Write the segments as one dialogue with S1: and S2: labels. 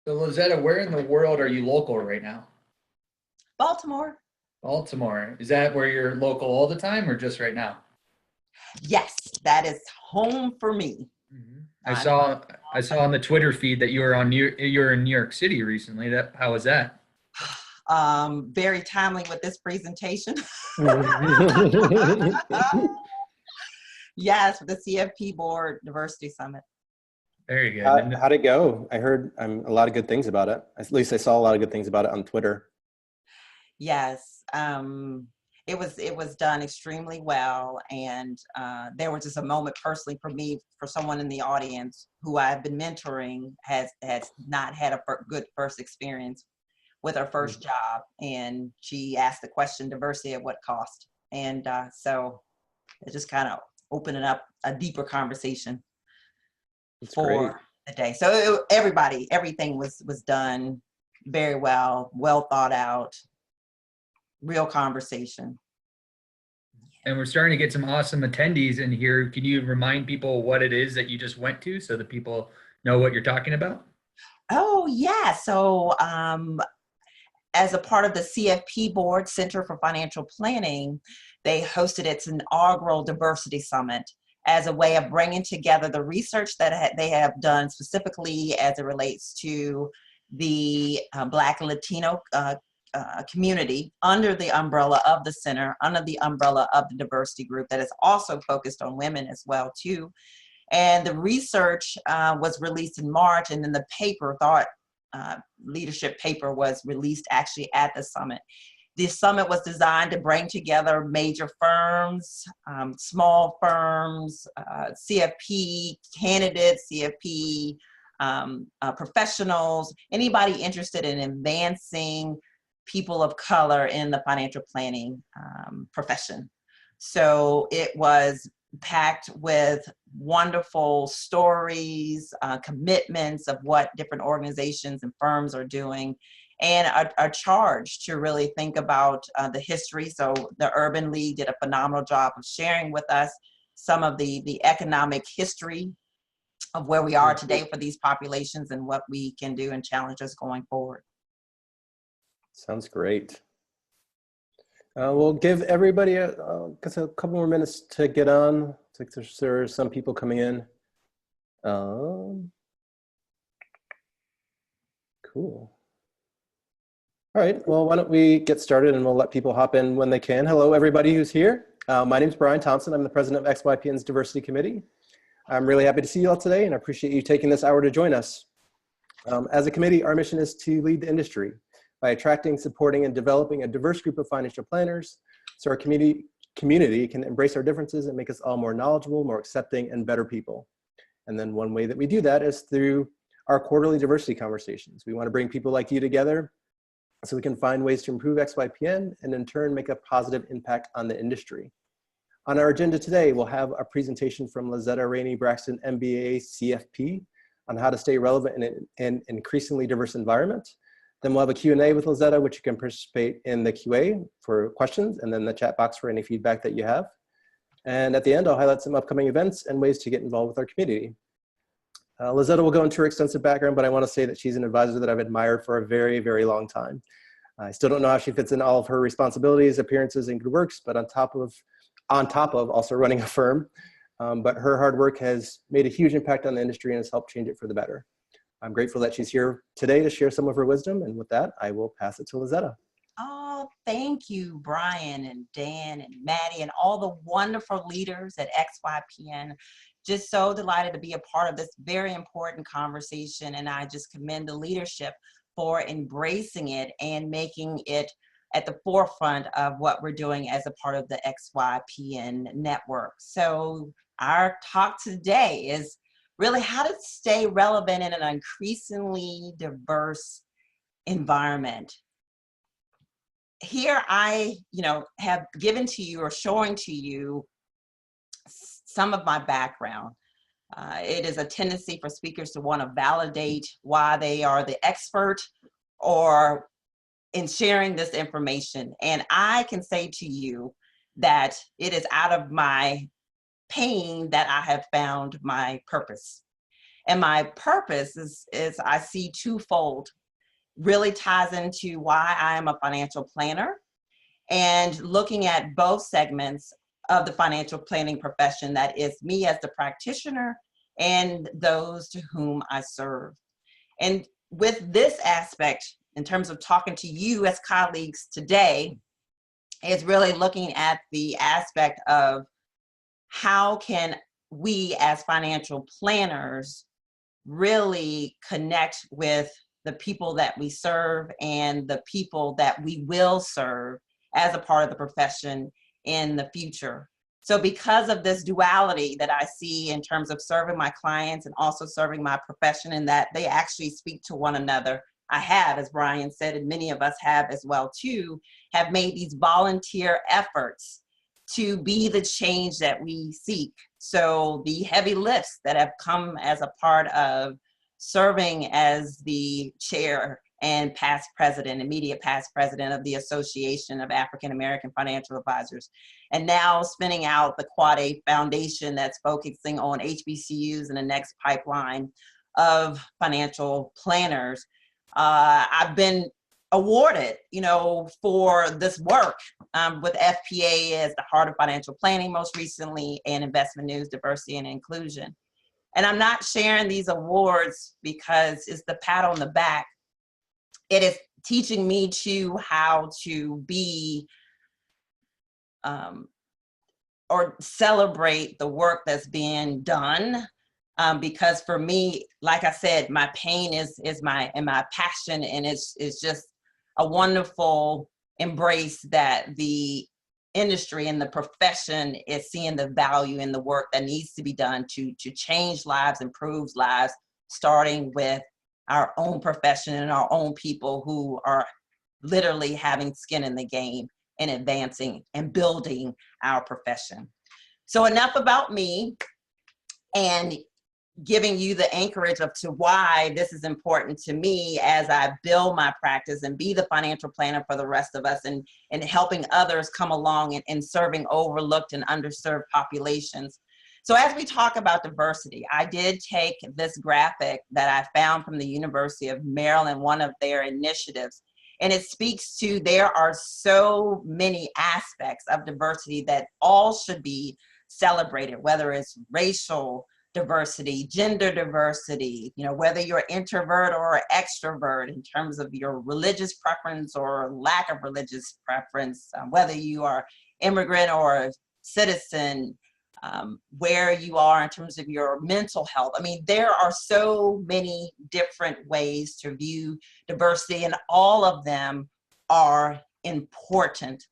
S1: So Lazetta, where in the world are you local right now?
S2: Baltimore.
S1: Baltimore. Is that where you're local all the time or just right now?
S2: Yes, that is home for me.
S1: I
S2: I'm
S1: saw I saw on the Twitter feed that you were in New York City recently. That how was that?
S2: very timely with this presentation. Yes, the CFP Board Diversity Summit.
S1: Very good.
S3: How'd it go? I heard a lot of good things about it. At least I saw a lot of good things about it on Twitter.
S2: Yes, it was done extremely well, and there was just a moment personally for me, for someone in the audience who I've been mentoring has not had a good first experience with her first job, and she asked the question, diversity at what cost? And so it just kind of opening up a deeper conversation
S3: It's
S2: for
S3: great.
S2: the day. So everything was done very well, well thought out, real conversation.
S1: And we're starting to get some awesome attendees in here. Can you remind people what it is that you just went to so that people know what you're talking about?
S2: Oh yeah, so as a part of the CFP Board Center for Financial Planning, they hosted its inaugural Diversity Summit as a way of bringing together the research that they have done specifically as it relates to the Black and Latino community under the umbrella of the center, under the umbrella of the diversity group that is also focused on women as well too. And the research was released in March, and then the paper, thought leadership paper, was released actually at the summit. The summit was designed to bring together major firms, small firms, CFP candidates, CFP professionals, anybody interested in advancing people of color in the financial planning profession. So it was packed with wonderful stories, commitments of what different organizations and firms are doing, and are charged to really think about the history. So the Urban League did a phenomenal job of sharing with us some of the economic history of where we are today for these populations and what we can do and challenges going forward.
S3: Sounds great. We'll give everybody a couple more minutes to get on. Looks like there's some people coming in. Cool. All right, well, why don't we get started and we'll let people hop in when they can. Hello, everybody who's here. My name is Brian Thompson. I'm the president of XYPN's Diversity Committee. I'm really happy to see you all today and I appreciate you taking this hour to join us. As a committee, our mission is to lead the industry by attracting, supporting, and developing a diverse group of financial planners so our community can embrace our differences and make us all more knowledgeable, more accepting, and better people. And then one way that we do that is through our quarterly diversity conversations. We want to bring people like you together so we can find ways to improve XYPN and in turn make a positive impact on the industry. On our agenda today, we'll have a presentation from Lazetta Rainey Braxton, MBA, CFP, on how to stay relevant in an increasingly diverse environment. Then we'll have a Q&A with Lazetta, which you can participate in the QA for questions, and then the chat box for any feedback that you have. And at the end, I'll highlight some upcoming events and ways to get involved with our community. Lazetta will go into her extensive background, but I want to say that she's an advisor that I've admired for a very, very long time. I still don't know how she fits in all of her responsibilities, appearances, and good works, but on top of also running a firm. But her hard work has made a huge impact on the industry and has helped change it for the better. I'm grateful that she's here today to share some of her wisdom. And with that, I will pass it to Lazetta.
S2: Oh, thank you, Brian and Dan and Maddie and all the wonderful leaders at XYPN. Just so delighted to be a part of this very important conversation. And I just commend the leadership for embracing it and making it at the forefront of what we're doing as a part of the XYPN network. So our talk today is really how to stay relevant in an increasingly diverse environment. Here I, have given to you or showing to you some of my background. It is a tendency for speakers to want to validate why they are the expert or in sharing this information. And I can say to you that it is out of my pain that I have found my purpose. And my purpose is I see twofold, really ties into why I am a financial planner and looking at both segments of the financial planning profession, that is me as the practitioner and those to whom I serve. And with this aspect, in terms of talking to you as colleagues today, is really looking at the aspect of how can we as financial planners really connect with the people that we serve and the people that we will serve as a part of the profession in the future. So because of this duality that I see in terms of serving my clients and also serving my profession, and that they actually speak to one another, I have, as Brian said, and many of us have as well too, have made these volunteer efforts to be the change that we seek. So the heavy lifts that have come as a part of serving as the chair and past president, immediate past president of the Association of African American Financial Advisors, and now spinning out the Quad Foundation that's focusing on HBCUs and the next pipeline of financial planners. I've been awarded, for this work with FPA as the Heart of Financial Planning most recently, and Investment News Diversity and Inclusion. And I'm not sharing these awards because it's the pat on the back. It is teaching me how to be or celebrate the work that's being done. Because for me, like I said, my pain is my passion, and it's just a wonderful embrace that the industry and the profession is seeing the value in the work that needs to be done to change lives, improve lives, starting with our own profession and our own people who are literally having skin in the game and advancing and building our profession. So enough about me, and giving you the anchorage to why this is important to me as I build my practice and be the financial planner for the rest of us, and helping others come along and serving overlooked and underserved populations. So as we talk about diversity, I did take this graphic that I found from the University of Maryland, one of their initiatives, and it speaks to there are so many aspects of diversity that all should be celebrated, whether it's racial diversity, gender diversity, whether you're introvert or extrovert in terms of your religious preference or lack of religious preference, whether you are immigrant or citizen, where you are in terms of your mental health. I mean, there are so many different ways to view diversity, and all of them are important.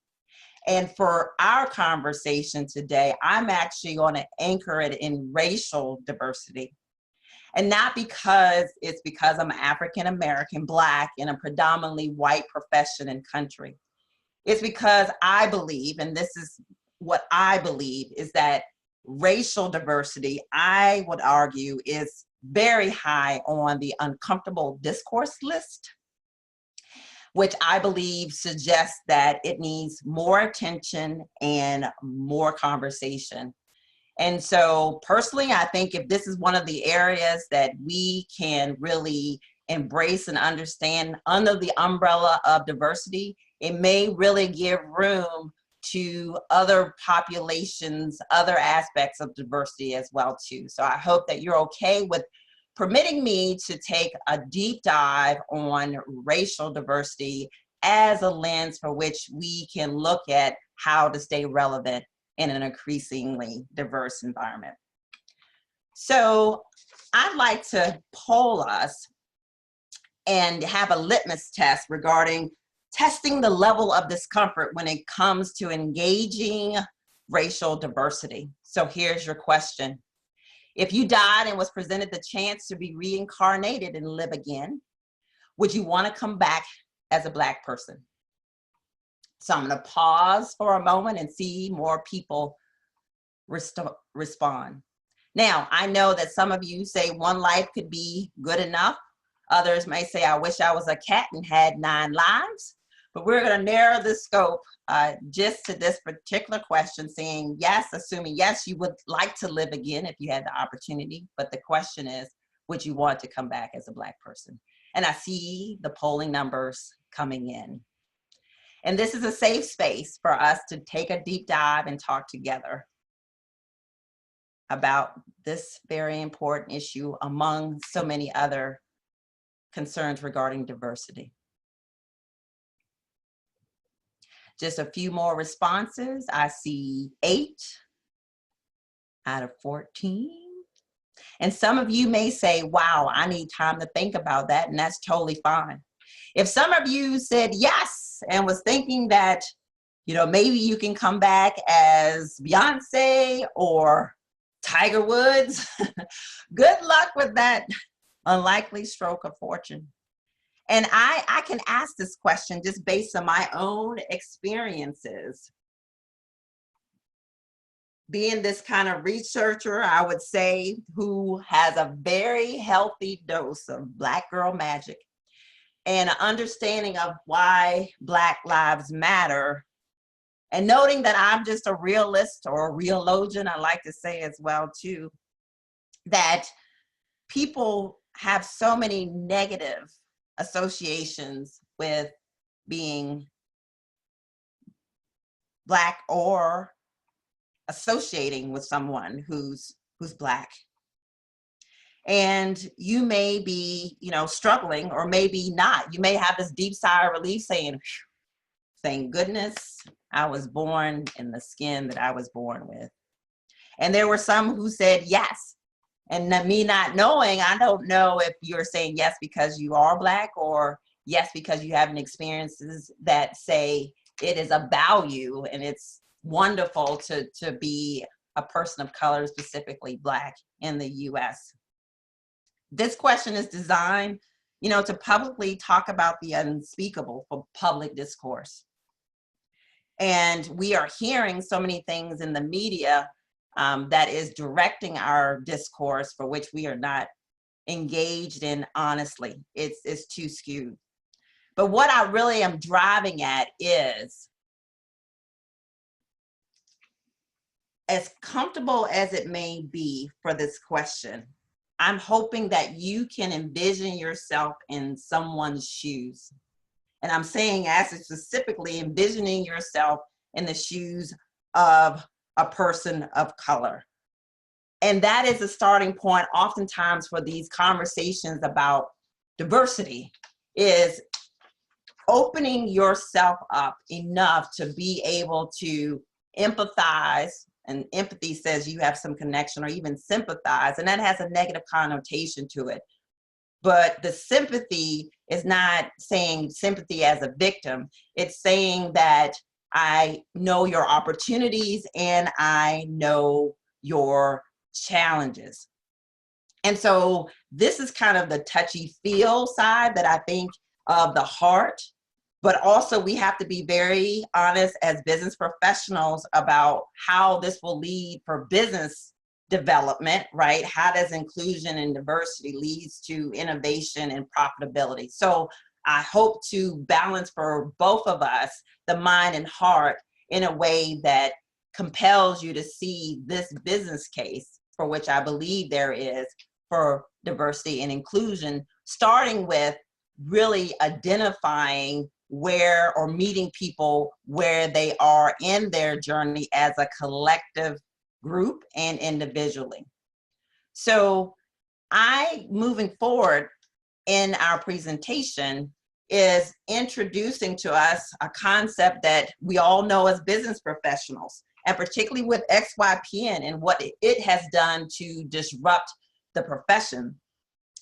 S2: And for our conversation today, I'm actually going to anchor it in racial diversity. And not because I'm African American, Black, in a predominantly white profession and country. It's because I believe, and this is what I believe, is that racial diversity, I would argue, is very high on the uncomfortable discourse list, which I believe suggests that it needs more attention and more conversation. And so personally, I think if this is one of the areas that we can really embrace and understand under the umbrella of diversity, it may really give room to other populations, other aspects of diversity as well too. So I hope that you're okay with permitting me to take a deep dive on racial diversity as a lens for which we can look at how to stay relevant in an increasingly diverse environment. So I'd like to poll us and have a litmus test regarding testing the level of discomfort when it comes to engaging racial diversity. So here's your question. If you died and was presented the chance to be reincarnated and live again, would you want to come back as a Black person? So I'm going to pause for a moment and see more people respond. Now, I know that some of you say one life could be good enough. Others may say, I wish I was a cat and had 9 lives. But we're going to narrow the scope just to this particular question, saying yes, assuming yes, you would like to live again if you had the opportunity. But the question is, would you want to come back as a Black person? And I see the polling numbers coming in. And this is a safe space for us to take a deep dive and talk together about this very important issue among so many other concerns regarding diversity. Just a few more responses. I see 8 out of 14. And some of you may say, wow, I need time to think about that, and that's totally fine. If some of you said yes and was thinking that, you know, maybe you can come back as Beyonce or Tiger Woods, good luck with that unlikely stroke of fortune. And I can ask this question just based on my own experiences. Being this kind of researcher, I would say, who has a very healthy dose of Black girl magic and an understanding of why Black lives matter, and noting that I'm just a realist or a reologian, I like to say as well too, that people have so many negative associations with being Black or associating with someone who's Black. And you may be, you know, struggling, or maybe not. You may have this deep sigh of relief saying, thank goodness I was born in the skin that I was born with. And there were some who said yes. And me not knowing, I don't know if you're saying yes because you are Black, or yes because you have experiences that say it is a value and it's wonderful to be a person of color, specifically Black in the US. This question is designed, you know, to publicly talk about the unspeakable for public discourse. And we are hearing so many things in the media that is directing our discourse for which we are not engaged in honestly. It's too skewed. But what I really am driving at is, as comfortable as it may be for this question, I'm hoping that you can envision yourself in someone's shoes. And I'm saying as specifically envisioning yourself in the shoes of a person of color. And that is a starting point oftentimes for these conversations about diversity, is opening yourself up enough to be able to empathize. And empathy says you have some connection, or even sympathize, and that has a negative connotation to it. But the sympathy is not saying sympathy as a victim. It's saying that I know your opportunities and I know your challenges. And so this is kind of the touchy-feel side that I think of the heart. But also we have to be very honest as business professionals about how this will lead for business development, right? How does inclusion and diversity leads to innovation and profitability? So I hope to balance for both of us the mind and heart in a way that compels you to see this business case, for which I believe there is, for diversity and inclusion, starting with really identifying where, or meeting people where they are in their journey as a collective group and individually. So moving forward in our presentation, is introducing to us a concept that we all know as business professionals, and particularly with XYPN and what it has done to disrupt the profession.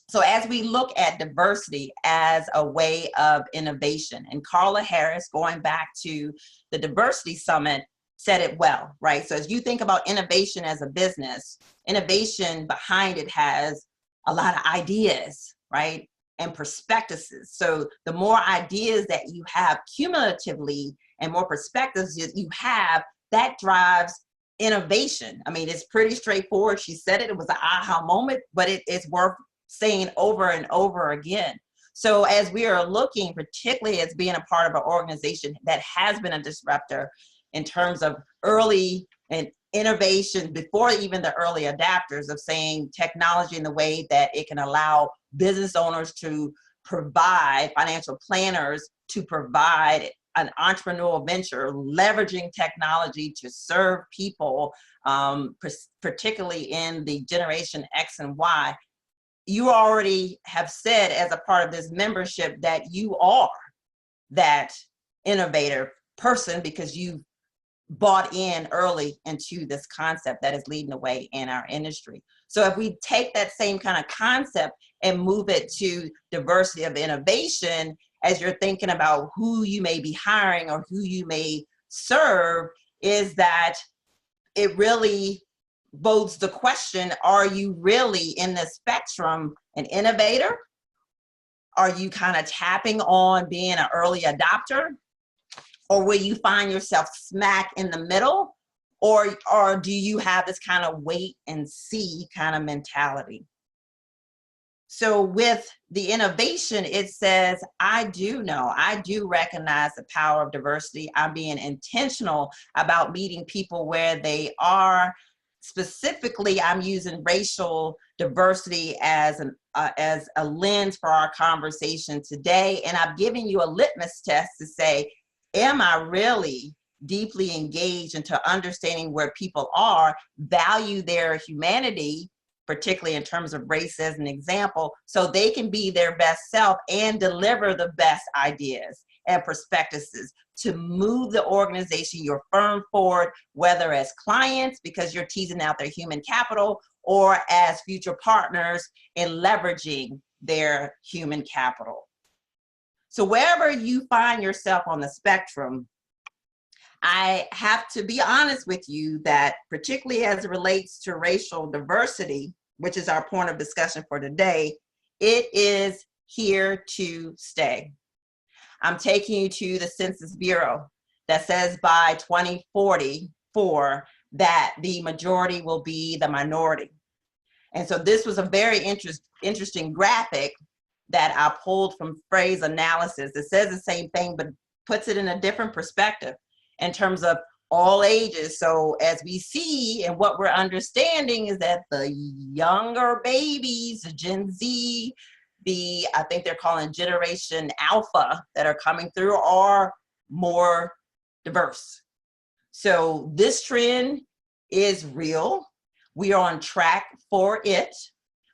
S2: So as we look at diversity as a way of innovation, and Carla Harris, going back to the Diversity Summit, said it well, right? So as you think about innovation as a business, innovation behind it has a lot of ideas, right? And perspectives. So the more ideas that you have cumulatively and more perspectives you have, that drives innovation. I mean, it's pretty straightforward. She said it was an aha moment, but it's worth saying over and over again. So as we are looking, particularly as being a part of an organization that has been a disruptor in terms of early and innovation before even the early adapters of saying technology in the way that it can allow business owners to provide, financial planners to provide an entrepreneurial venture, leveraging technology to serve people, particularly in the generation X and Y. You already have said as a part of this membership that you are that innovator person because you bought in early into this concept that is leading the way in our industry. So if we take that same kind of concept and move it to diversity of innovation, as you're thinking about who you may be hiring or who you may serve, is that it really bodes the question, are you really in the spectrum an innovator? Are you kind of tapping on being an early adopter? Or will you find yourself smack in the middle? Or do you have this kind of wait and see kind of mentality? So with the innovation, it says, I do recognize the power of diversity. I'm being intentional about meeting people where they are. Specifically, I'm using racial diversity as a lens for our conversation today. And I've given you a litmus test to say, am I really deeply engaged into understanding where people are, value their humanity, particularly in terms of race as an example, so they can be their best self and deliver the best ideas and perspectives to move the organization, your firm forward, whether as clients, because you're teasing out their human capital, or as future partners in leveraging their human capital. So wherever you find yourself on the spectrum, I have to be honest with you that particularly as it relates to racial diversity, which is our point of discussion for today, it is here to stay. I'm taking you to the Census Bureau that says by 2044 that the majority will be the minority. And so this was a very interesting graphic that I pulled from phrase analysis. It says the same thing, but puts it in a different perspective in terms of all ages. So as we see and what we're understanding is that the younger babies, the Gen Z, I think they're calling Generation Alpha that are coming through are more diverse. So this trend is real. We are on track for it.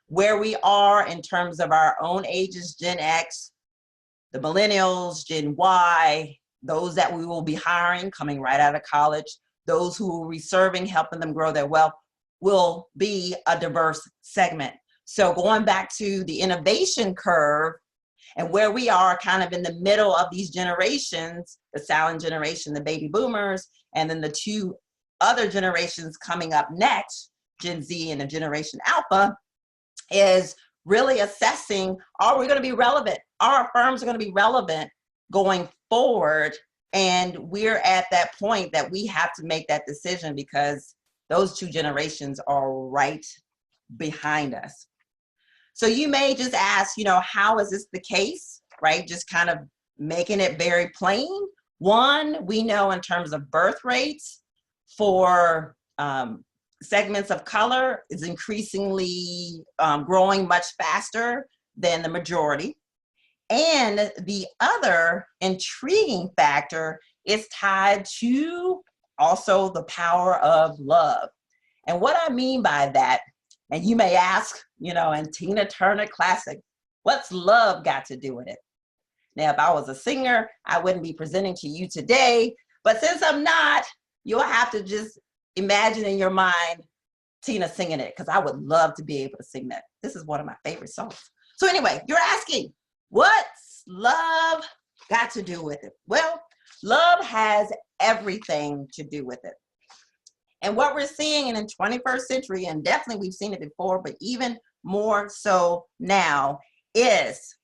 S2: Where we are in terms of our own ages, Gen X, the millennials, Gen Y, those that we will be hiring coming right out of college, those who will be serving, helping them grow their wealth, will be a diverse segment. So going back to the innovation curve and where we are kind of in the middle of these generations, the silent generation, the baby boomers, and then the two other generations coming up next, Gen Z and the Generation Alpha, is really assessing, are we going to be relevant? Are our firms going to be relevant going forward? And we're at that point that we have to make that decision because those two generations are right behind us. So you may just ask, how is this the case, right? Just kind of making it very plain. One, we know in terms of birth rates for segments of color is increasingly growing much faster than the majority. And the other intriguing factor is tied to also the power of love. And what I mean by that, and you may ask, in Tina Turner classic, what's love got to do with it? Now, if I was a singer, I wouldn't be presenting to you today, but since I'm not, you'll have to just imagine in your mind Tina singing it, because I would love to be able to sing that. This is one of my favorite songs. So anyway, you're asking, what's love got to do with it? Well, love has everything to do with it. And what we're seeing in the 21st century, and definitely we've seen it before, but even more so now, is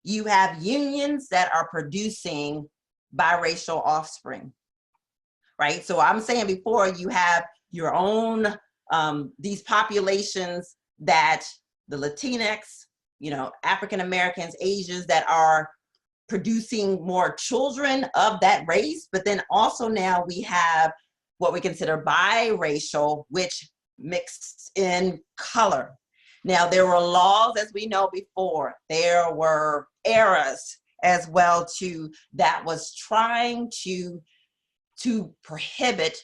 S2: you have unions that are producing biracial offspring, right? So I'm saying before, you have your own, these populations that the Latinx, African Americans, Asians that are producing more children of that race, but then also now we have what we consider biracial, which mixed in color. Now, there were laws, as we know before. There were eras as well, too, that was trying to prohibit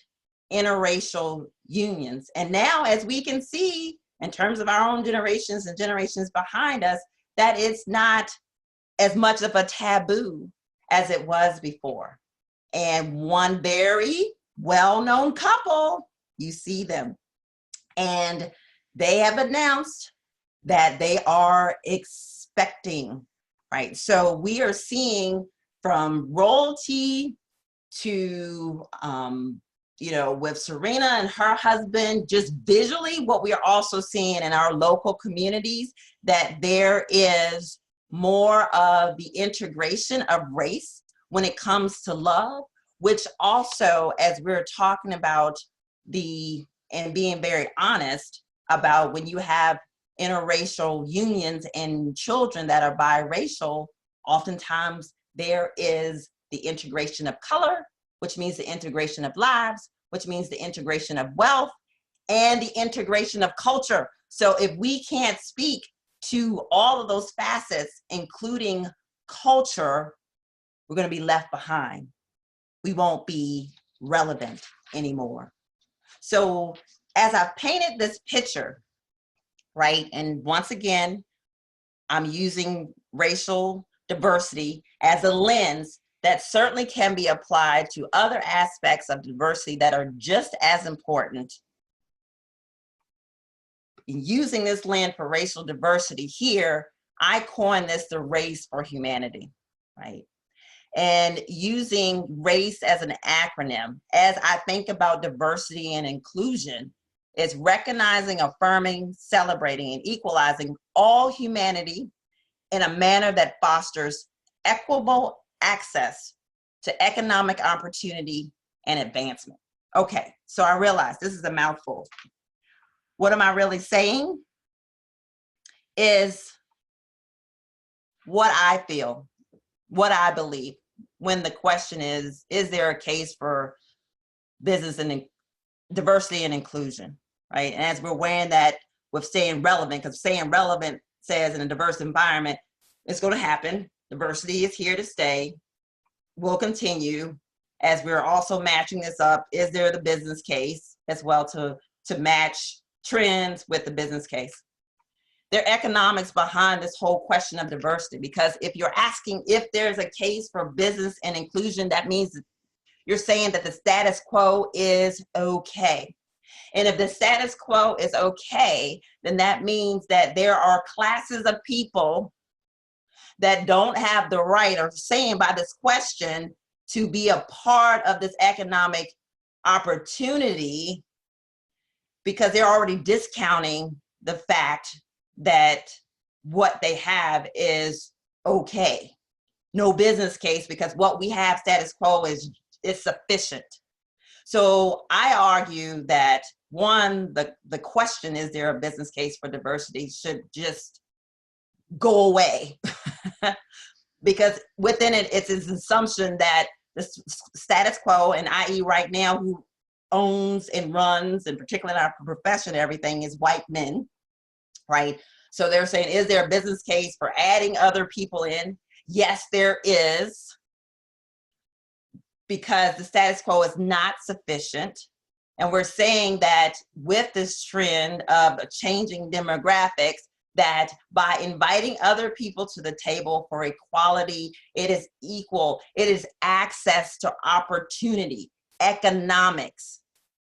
S2: interracial unions. And now, as we can see, in terms of our own generations and generations behind us, that it's not as much of a taboo as it was before. And one very well-known couple, you see them, and they have announced that they are expecting, right? So we are seeing from royalty to, with Serena and her husband, just visually what we are also seeing in our local communities, that there is more of the integration of race when it comes to love, which also, as we're talking about and being very honest about when you have interracial unions and children that are biracial, oftentimes there is the integration of color, which means the integration of lives, which means the integration of wealth, and the integration of culture. So if we can't speak to all of those facets, including culture, we're going to be left behind. We won't be relevant anymore. So as I've painted this picture, right, and once again, I'm using racial diversity as a lens that certainly can be applied to other aspects of diversity that are just as important. Using this lens for racial diversity here, I coined this the race for humanity, right? And using race as an acronym, as I think about diversity and inclusion, is recognizing, affirming, celebrating, and equalizing all humanity in a manner that fosters equitable access to economic opportunity and advancement. Okay, so I realize this is a mouthful. What am I really saying? Is what I feel, what I believe, when the question is there a case for business and diversity and inclusion, right? And as we're weighing that with staying relevant, because staying relevant says in a diverse environment, it's going to happen. Diversity is here to stay. We'll continue, as we're also matching this up. Is there the business case as well to match trends with the business case? There are economics behind this whole question of diversity, because if you're asking if there's a case for business and inclusion, that means you're saying that the status quo is okay. And if the status quo is okay, then that means that there are classes of people that don't have the right, or saying by this question, to be a part of this economic opportunity, because they're already discounting the fact that what they have is okay. No business case, because what we have, status quo, is sufficient. So I argue that, one, the question, is there a business case for diversity, should just go away. Because within it, it's an assumption that the status quo, and i.e. right now, who owns and runs, and particularly in our profession, everything is white men, right? So they're saying, is there a business case for adding other people in? Yes, there is, because the status quo is not sufficient. And we're saying that with this trend of changing demographics, that by inviting other people to the table for equality, it is equal, it is access to opportunity, economics.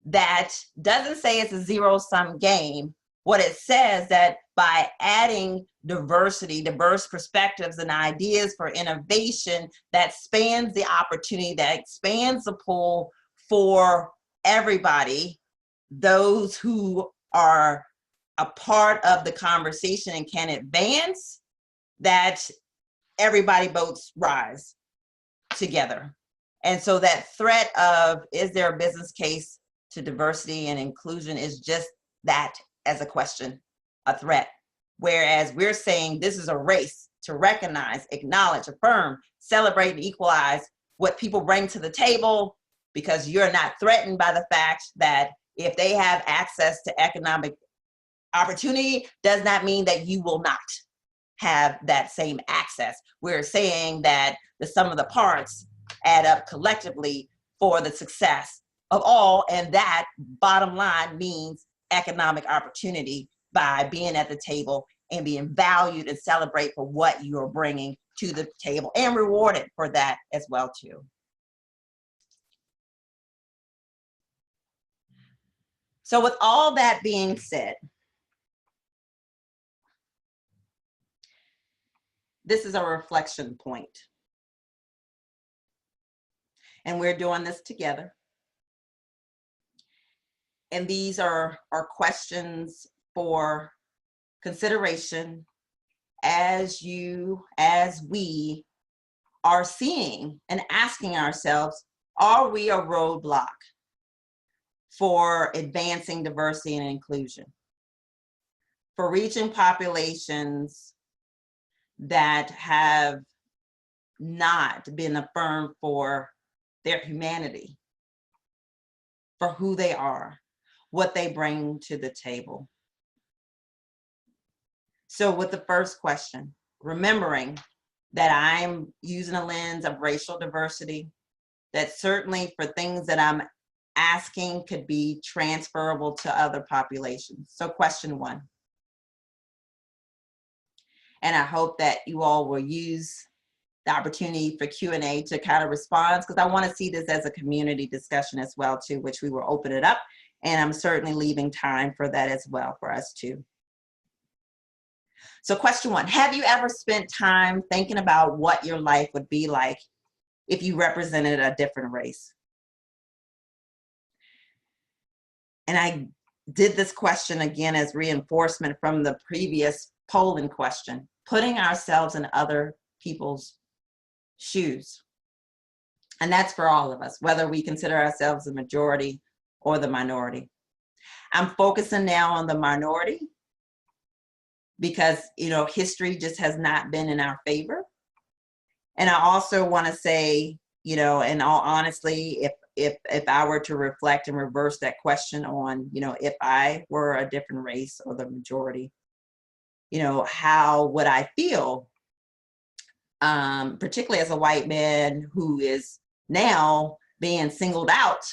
S2: That doesn't say it's a zero-sum game. What it says, that by adding diversity, diverse perspectives and ideas for innovation, that spans the opportunity, that expands the pool for everybody, those who are a part of the conversation and can advance, that everybody boats rise together. And so that threat of, is there a business case to diversity and inclusion, is just that, as a question, a threat. Whereas we're saying this is a race to recognize, acknowledge, affirm, celebrate, and equalize what people bring to the table, because you're not threatened by the fact that if they have access to economic opportunity, does not mean that you will not have that same access. We're saying that the sum of the parts add up collectively for the success of all, and that bottom line means economic opportunity by being at the table and being valued and celebrate for what you're bringing to the table and rewarded for that as well too. So with all that being said, this is a reflection point. And we're doing this together. And these are questions for consideration as we are seeing and asking ourselves, are we a roadblock for advancing diversity and inclusion, for reaching populations that have not been affirmed for their humanity, for who they are, what they bring to the table? So with the first question, remembering that I'm using a lens of racial diversity, that certainly for things that I'm asking could be transferable to other populations. So question one. And I hope that you all will use the opportunity for Q&A to kind of respond, because I want to see this as a community discussion as well too, which we will open it up. And I'm certainly leaving time for that as well for us too. So question one, have you ever spent time thinking about what your life would be like if you represented a different race? And I did this question again as reinforcement from the previous polling question, putting ourselves in other people's shoes. And that's for all of us, whether we consider ourselves the majority or the minority. I'm focusing now on the minority because, you know, history just has not been in our favor. And I also want to say, you know, in all honesty, if I were to reflect and reverse that question on, you know, if I were a different race or the majority, you know, how would I feel? Particularly as a white man who is now being singled out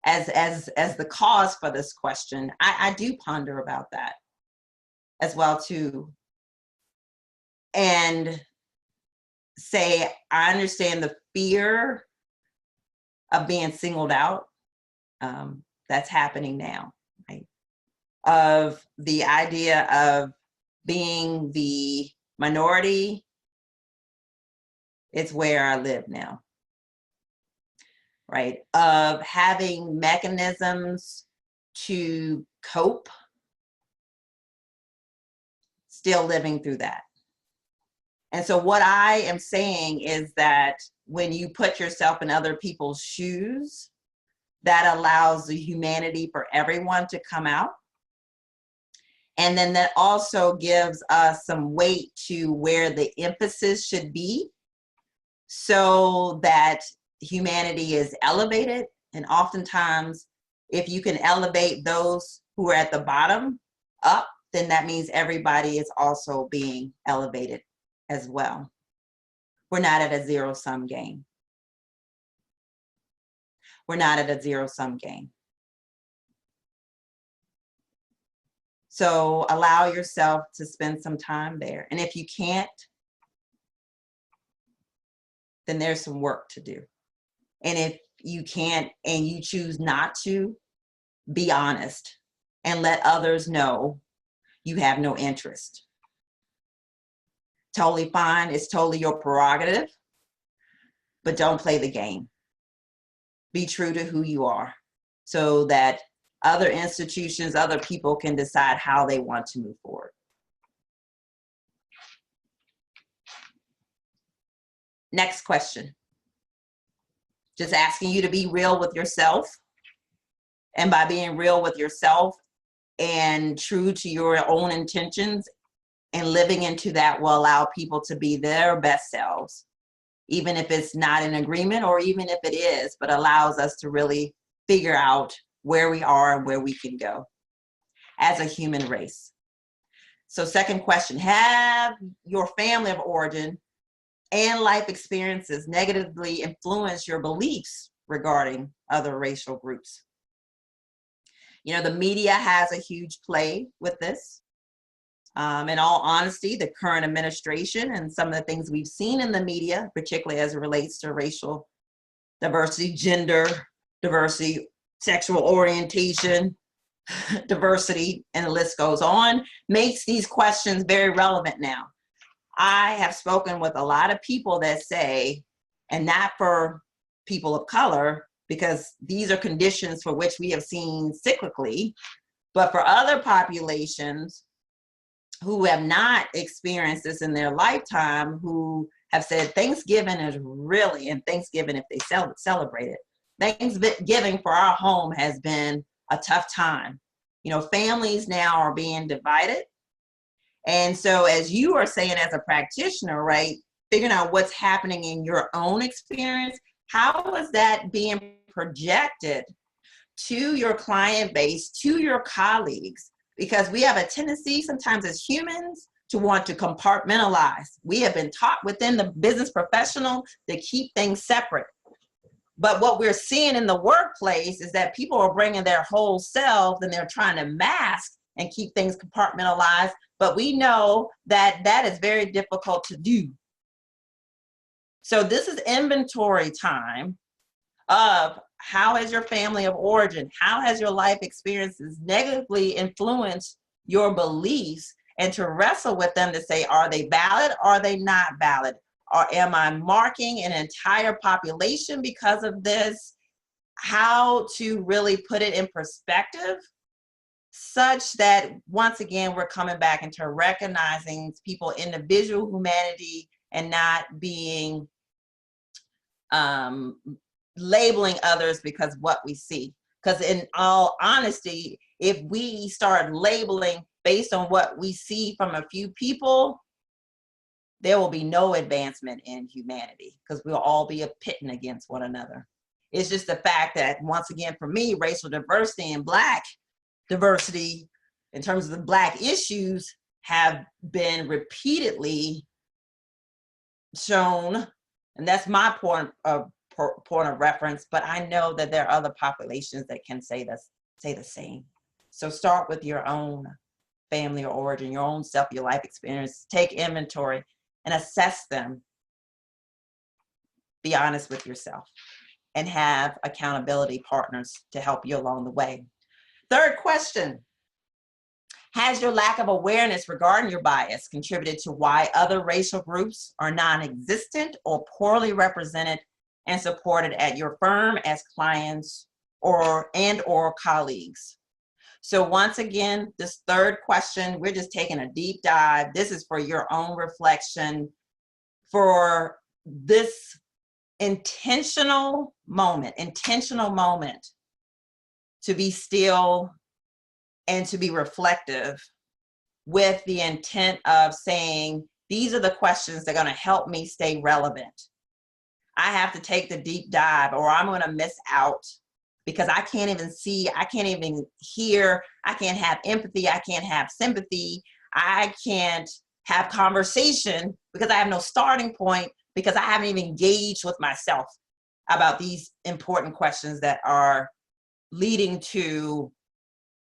S2: as the cause for this question. I do ponder about that as well too, and say I understand the fear of being singled out that's happening now, right? Of the idea of being the minority, it's where I live now, right? Of having mechanisms to cope, still living through that. And so what I am saying is that when you put yourself in other people's shoes, that allows the humanity for everyone to come out. And then that also gives us some weight to where the emphasis should be so that humanity is elevated. And oftentimes, if you can elevate those who are at the bottom up, then that means everybody is also being elevated as well. We're not at a zero-sum game. We're not at a zero-sum game. So allow yourself to spend some time there. And if you can't, then there's some work to do. And if you can't and you choose not to, be honest and let others know you have no interest. Totally fine. It's totally your prerogative, but don't play the game. Be true to who you are so that other institutions, other people can decide how they want to move forward. Next question. Just asking you to be real with yourself. And by being real with yourself and true to your own intentions and living into that will allow people to be their best selves even if it's not in agreement or even if it is, but allows us to really figure out where we are and where we can go as a human race. So second question, have your family of origin and life experiences negatively influenced your beliefs regarding other racial groups? You know, the media has a huge play with this. In all honesty, the current administration and some of the things we've seen in the media, particularly as it relates to racial diversity, gender diversity, sexual orientation, diversity, and the list goes on, makes these questions very relevant now. I have spoken with a lot of people that say, and not for people of color, because these are conditions for which we have seen cyclically, but for other populations who have not experienced this in their lifetime, who have said Thanksgiving is really, and Thanksgiving if they celebrate it, Thanksgiving for our home has been a tough time. You know, families now are being divided. And so as you are saying as a practitioner, right, figuring out what's happening in your own experience, how is that being projected to your client base, to your colleagues? Because we have a tendency sometimes as humans to want to compartmentalize. We have been taught within the business professional to keep things separate. But what we're seeing in the workplace is that people are bringing their whole selves and they're trying to mask and keep things compartmentalized. But we know that that is very difficult to do. So this is inventory time of how has your family of origin, how has your life experiences negatively influenced your beliefs, and to wrestle with them to say, are they valid? Are they not valid? Or am I marking an entire population because of this? How to really put it in perspective such that, once again, we're coming back into recognizing people's individual humanity and not being labeling others because what we see. Because in all honesty, if we start labeling based on what we see from a few people, there will be no advancement in humanity because we'll all be pitting against one another. It's just the fact that, once again, for me, racial diversity and Black diversity in terms of the Black issues have been repeatedly shown, and that's my point of reference, but I know that there are other populations that can say the same. So start with your own family or origin, your own self, your life experience, take inventory and assess them. Be honest with yourself and have accountability partners to help you along the way. Third question, has your lack of awareness regarding your bias contributed to why other racial groups are non-existent or poorly represented and supported at your firm as clients or colleagues? So once again, this third question, we're just taking a deep dive. This is for your own reflection, for this intentional moment to be still and to be reflective with the intent of saying, these are the questions that are going to help me stay relevant. I have to take the deep dive or I'm going to miss out because I can't even see, I can't even hear, I can't have empathy, I can't have sympathy, I can't have conversation because I have no starting point because I haven't even engaged with myself about these important questions that are leading to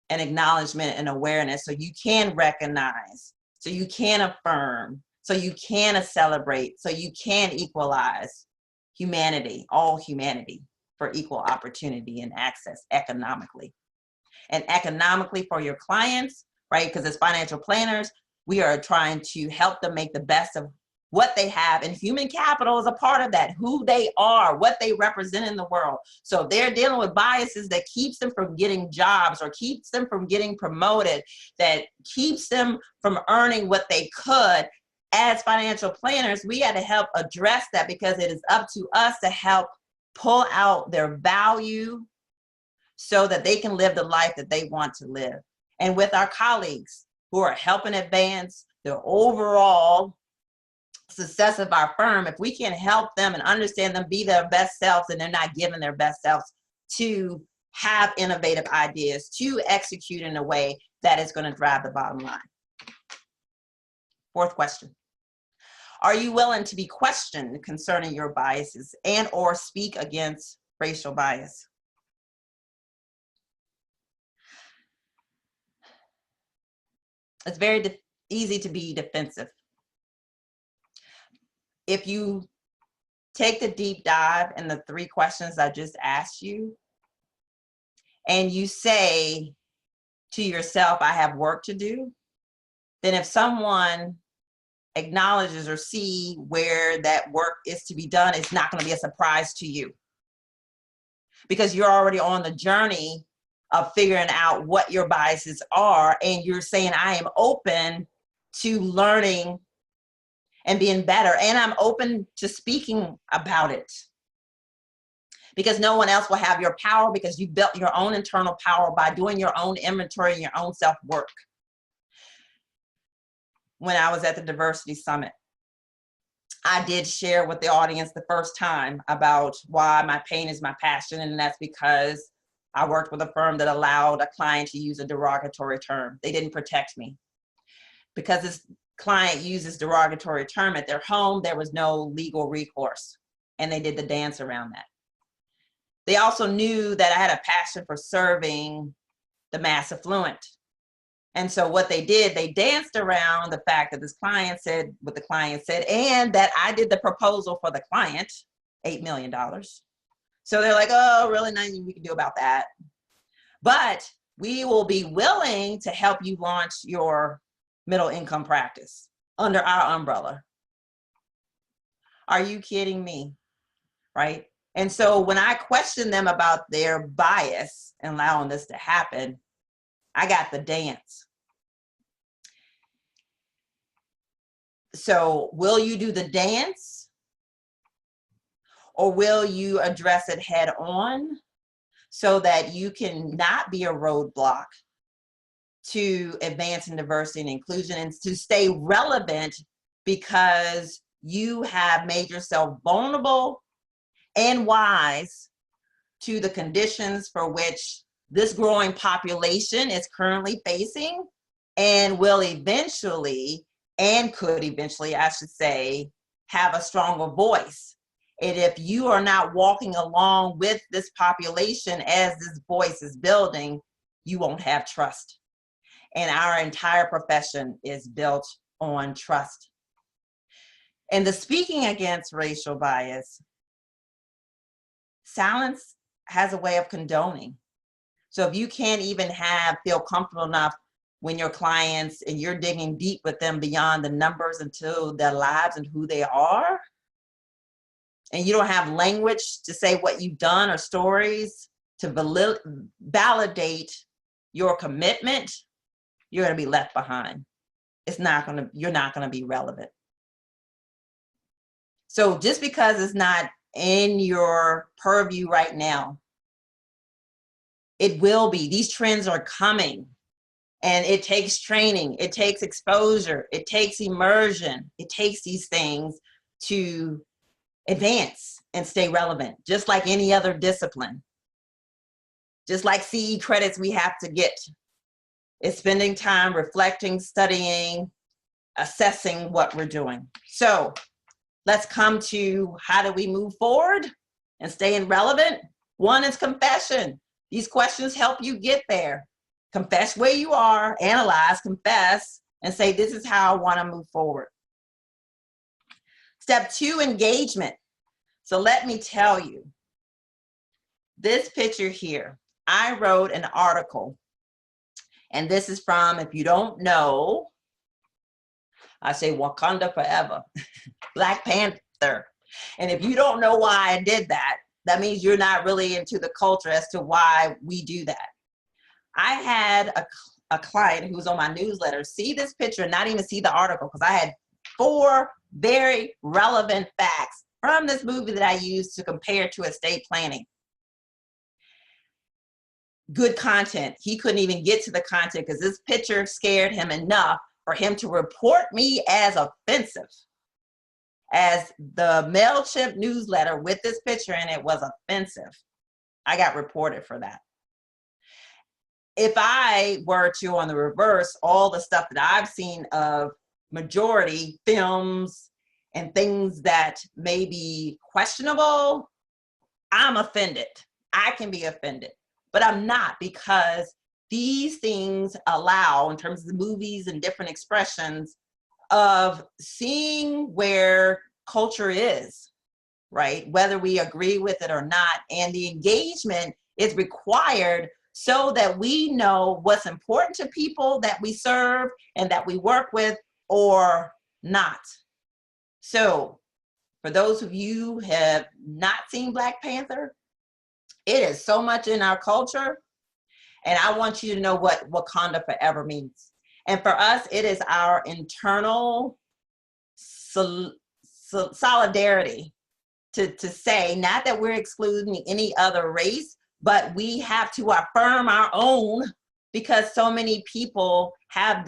S2: an acknowledgement and awareness so you can recognize, so you can affirm, so you can celebrate, so you can equalize humanity, all humanity, for equal opportunity and access economically. And economically for your clients, right? Because as financial planners, we are trying to help them make the best of what they have, and human capital is a part of that, who they are, what they represent in the world. So if they're dealing with biases that keeps them from getting jobs or keeps them from getting promoted, that keeps them from earning what they could, as financial planners, we had to help address that because it is up to us to help pull out their value so that they can live the life that they want to live. And with our colleagues who are helping advance the overall success of our firm, if we can help them and understand them be their best selves and they're not giving their best selves, to have innovative ideas, to execute in a way that is going to drive the bottom line. Fourth question. Are you willing to be questioned concerning your biases and or speak against racial bias? It's very easy to be defensive. If you take the deep dive in the 3 questions I just asked you, and you say to yourself, I have work to do, then if someone acknowledges or see where that work is to be done, it's not going to be a surprise to you, because you're already on the journey of figuring out what your biases are, and you're saying, I am open to learning and being better, and I'm open to speaking about it, because no one else will have your power, because you built your own internal power by doing your own inventory and your own self-work. When I was at the Diversity Summit, I did share with the audience the first time about why my pain is my passion, and that's because I worked with a firm that allowed a client to use a derogatory term. They didn't protect me. Because this client uses derogatory term at their home, there was no legal recourse, and they did the dance around that. They also knew that I had a passion for serving the mass affluent. And so what they did, they danced around the fact that this client said what the client said, and that I did the proposal for the client, $8 million. So they're like, oh, really nothing we can do about that. But we will be willing to help you launch your middle income practice under our umbrella. Are you kidding me? Right? And so when I question them about their bias and allowing this to happen, I got the dance. So will you do the dance, or will you address it head on so that you can not be a roadblock to advancing diversity and inclusion and to stay relevant, because you have made yourself vulnerable and wise to the conditions for which this growing population is currently facing, and will eventually, and could eventually, I should say, have a stronger voice. And if you are not walking along with this population as this voice is building, you won't have trust. And our entire profession is built on trust. And the speaking against racial bias, silence has a way of condoning. So if you can't even feel comfortable enough when your clients, and you're digging deep with them beyond the numbers into their lives and who they are, and you don't have language to say what you've done or stories to validate your commitment, you're going to be left behind. You're not going to be relevant. So just because it's not in your purview right now, it will be. These trends are coming, and it takes training, it takes exposure, it takes immersion, it takes these things to advance and stay relevant, just like any other discipline. Just like CE credits we have to get. It's spending time reflecting, studying, assessing what we're doing. So let's come to how do we move forward and staying relevant. One is confession. These questions help you get there. Confess where you are, analyze, confess, and say, this is how I want to move forward. Step 2, engagement. So let me tell you, this picture here, I wrote an article, and this is from, if you don't know, I say Wakanda forever, Black Panther. And if you don't know why I did that, that means you're not really into the culture as to why we do that. I had a client who was on my newsletter see this picture and not even see the article, because I had 4 very relevant facts from this movie that I used to compare to estate planning. Good content. He couldn't even get to the content because this picture scared him enough for him to report me as offensive. as the MailChimp newsletter with this picture in it was offensive. I got reported for that. If I were to, on the reverse, all the stuff that I've seen of majority films and things that may be questionable, I'm offended. I can be offended, but I'm not, because these things allow, in terms of the movies and different expressions, of seeing where culture is, right? Whether we agree with it or not. And the engagement is required so that we know what's important to people that we serve and that we work with or not. So for those of you who have not seen Black Panther, it is so much in our culture. And I want you to know what Wakanda Forever means. And for us, it is our internal solidarity to say, not that we're excluding any other race, but we have to affirm our own, because so many people have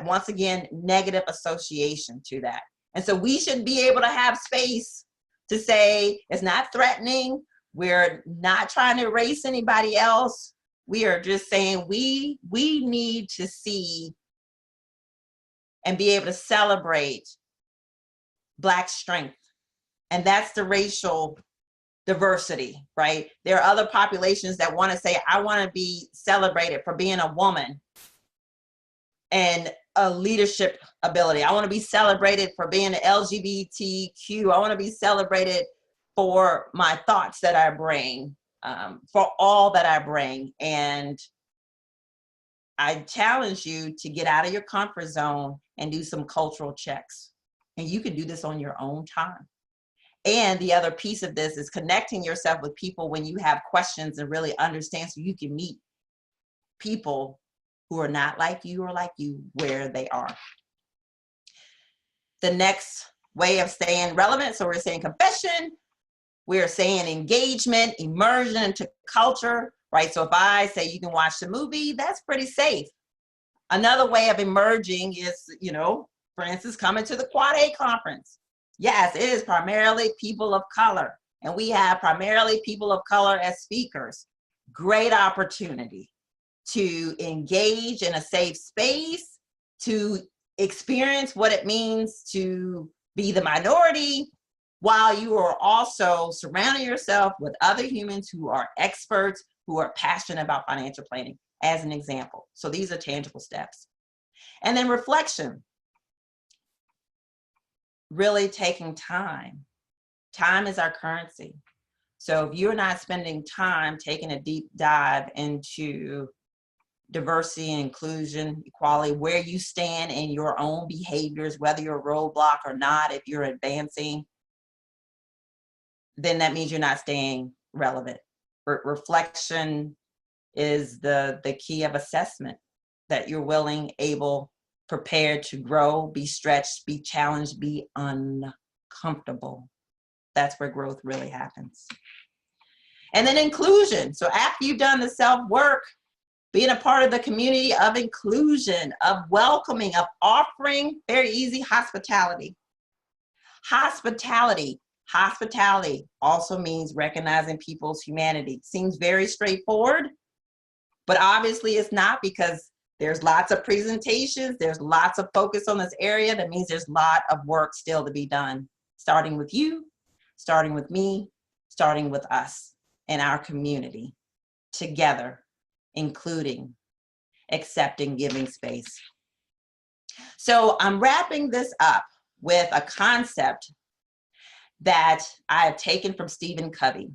S2: once again, negative association to that. And so we should be able to have space to say, it's not threatening. We're not trying to erase anybody else. We are just saying we need to see and be able to celebrate Black strength. And that's the racial diversity, right? There are other populations that want to say, I want to be celebrated for being a woman and a leadership ability. I want to be celebrated for being an LGBTQ. I want to be celebrated for my thoughts that I bring, for all that I bring. And I challenge you to get out of your comfort zone and do some cultural checks. And you can do this on your own time. And the other piece of this is connecting yourself with people when you have questions and really understand, so you can meet people who are not like you or like you where they are. The next way of staying relevant, so we're saying confession, we're saying engagement, immersion into culture, right? So if I say you can watch the movie, that's pretty safe. Another way of emerging is, for instance, coming to the Quad A conference. Yes, it is primarily people of color, and we have primarily people of color as speakers. Great opportunity to engage in a safe space, to experience what it means to be the minority, while you are also surrounding yourself with other humans who are experts, who are passionate about financial planning, as an example. So these are tangible steps. And then reflection. Really taking time. Time is our currency. So if you're not spending time taking a deep dive into diversity and inclusion, equality, where you stand in your own behaviors, whether you're a roadblock or not, if you're advancing, then that means you're not staying relevant. Reflection is the key of assessment, that you're willing, able, prepared to grow, be stretched, be challenged, be uncomfortable. That's where growth really happens. And then inclusion. So after you've done the self-work, being a part of the community of inclusion, of welcoming, of offering, very easy, hospitality. Hospitality also means recognizing people's humanity. Seems very straightforward, but obviously it's not, because there's lots of presentations, there's lots of focus on this area. That means there's a lot of work still to be done, starting with you, starting with me, starting with us and our community together, including, accepting, giving space. So I'm wrapping this up with a concept that I have taken from Stephen Covey.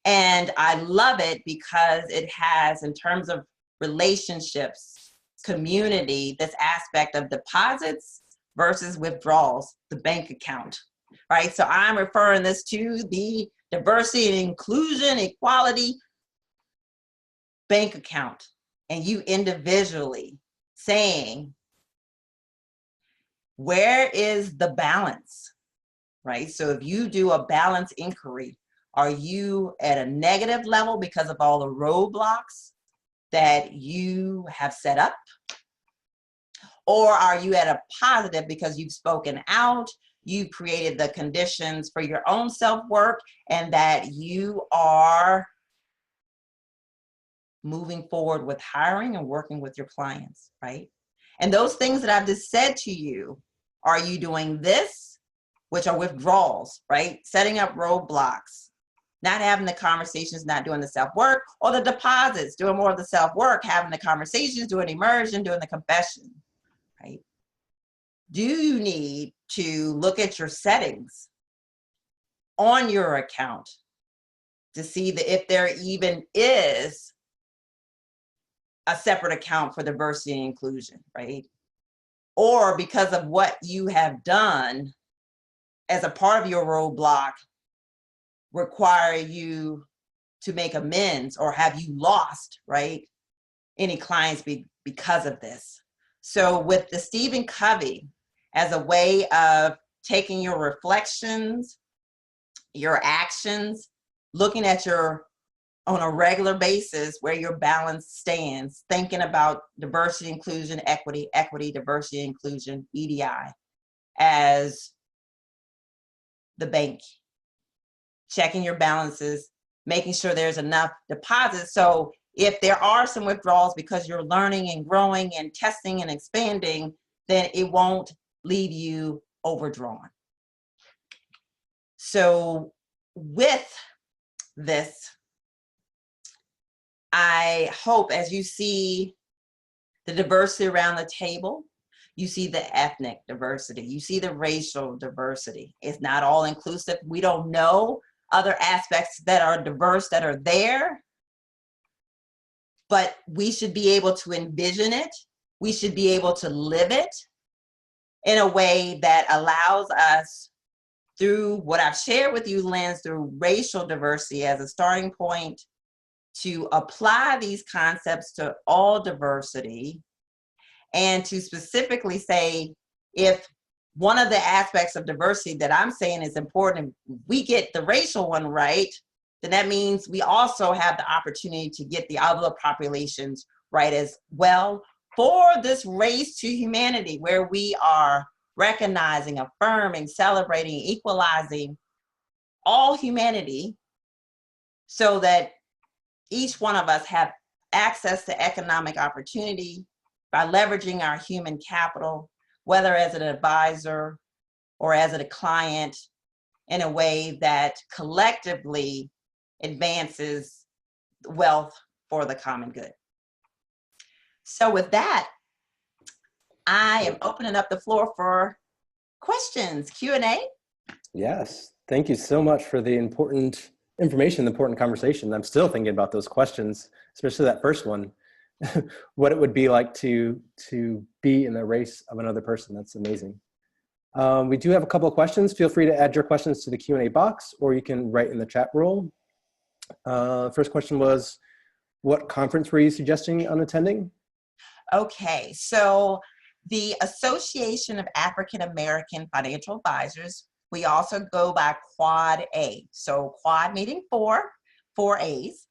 S2: And I love it because it has, in terms of relationships, community, this aspect of deposits versus withdrawals, the bank account, right? So I'm referring this to the diversity and inclusion, equality bank account, and you individually saying, where is the balance, right? So if you do a balance inquiry, are you at a negative level because of all the roadblocks that you have set up? Or are you at a positive because you've spoken out, you've created the conditions for your own self-work, and that you are moving forward with hiring and working with your clients, right? And those things that I've just said to you, are you doing this, which are withdrawals, right? Setting up roadblocks, not having the conversations, not doing the self-work, or the deposits, doing more of the self-work, having the conversations, doing immersion, doing the confession, right? Do you need to look at your settings on your account to see that if there even is a separate account for diversity and inclusion, right? Or because of what you have done as a part of your roadblock, require you to make amends, or have you lost, right, any clients because of this? So with the Stephen Covey, as a way of taking your reflections, your actions, looking at your, on a regular basis, where your balance stands, thinking about diversity, inclusion, equity, equity, diversity, inclusion, EDI, as the bank, checking your balances, making sure there's enough deposits. So if there are some withdrawals because you're learning and growing and testing and expanding, then it won't leave you overdrawn. So with this, I hope as you see the diversity around the table, you see the ethnic diversity, you see the racial diversity. It's not all inclusive. We don't know other aspects that are diverse that are there, but we should be able to envision it. We should be able to live it in a way that allows us, through what I've shared with you, Lens, through racial diversity as a starting point, to apply these concepts to all diversity, and to specifically say, if one of the aspects of diversity that I'm saying is important, we get the racial one right, then that means we also have the opportunity to get the other populations right as well, for this race to humanity, where we are recognizing, affirming, celebrating, equalizing all humanity, so that each one of us have access to economic opportunity by leveraging our human capital, whether as an advisor or as a client, in a way that collectively advances wealth for the common good. So with that, I am opening up the floor for questions, Q&A.
S3: Yes, thank you so much for the important information, the important conversation. I'm still thinking about those questions, especially that first one, what it would be like to be in the race of another person. That's amazing. We do have a couple of questions. Feel free to add your questions to the Q&A box, or you can write in the chat roll. First question was, what conference were you suggesting on attending?
S2: Okay, so the Association of African American Financial Advisors, we also go by Quad A. So Quad meaning four A's.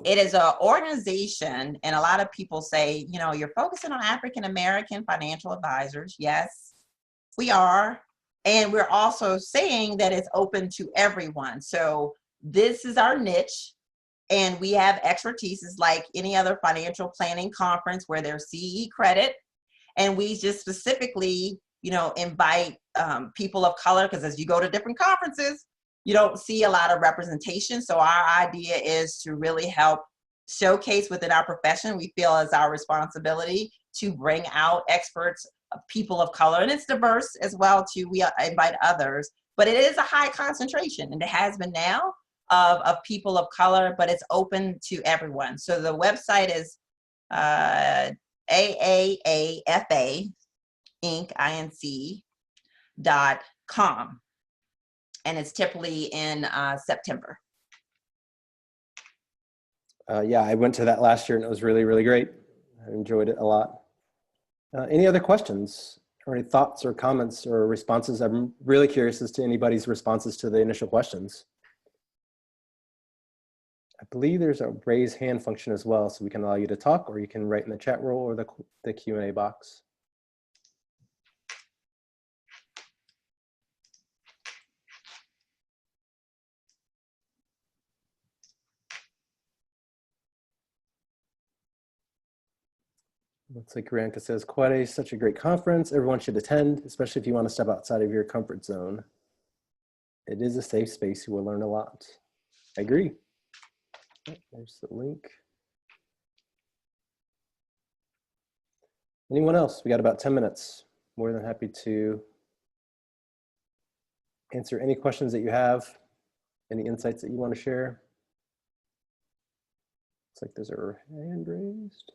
S2: It is an organization, and a lot of people say, you know, you're focusing on African American financial advisors. Yes, we are. And we're also saying that it's open to everyone. So this is our niche. And we have expertise like any other financial planning conference where there's CE credit. And we just specifically, you know, invite people of color, because as you go to different conferences, you don't see a lot of representation. So our idea is to really help showcase within our profession. We feel it's our responsibility to bring out experts, people of color, and it's diverse as well too. We invite others, but it is a high concentration, and it has been now, of people of color, but it's open to everyone. So the website is AAAFA Inc.com, and it's typically in September.
S3: Yeah, I went to that last year and it was really, really great. I enjoyed it a lot. Any other questions or any thoughts or comments or responses? I'm really curious as to anybody's responses to the initial questions. I believe there's a raise hand function as well, so we can allow you to talk, or you can write in the chat roll or the Q&A box. Looks like Rianka says, such a great conference. Everyone should attend, especially if you want to step outside of your comfort zone. It is a safe space. You will learn a lot. I agree. There's the link. Anyone else? We got about 10 minutes. More than happy to answer any questions that you have, any insights that you want to share. Looks like there's a hand raised.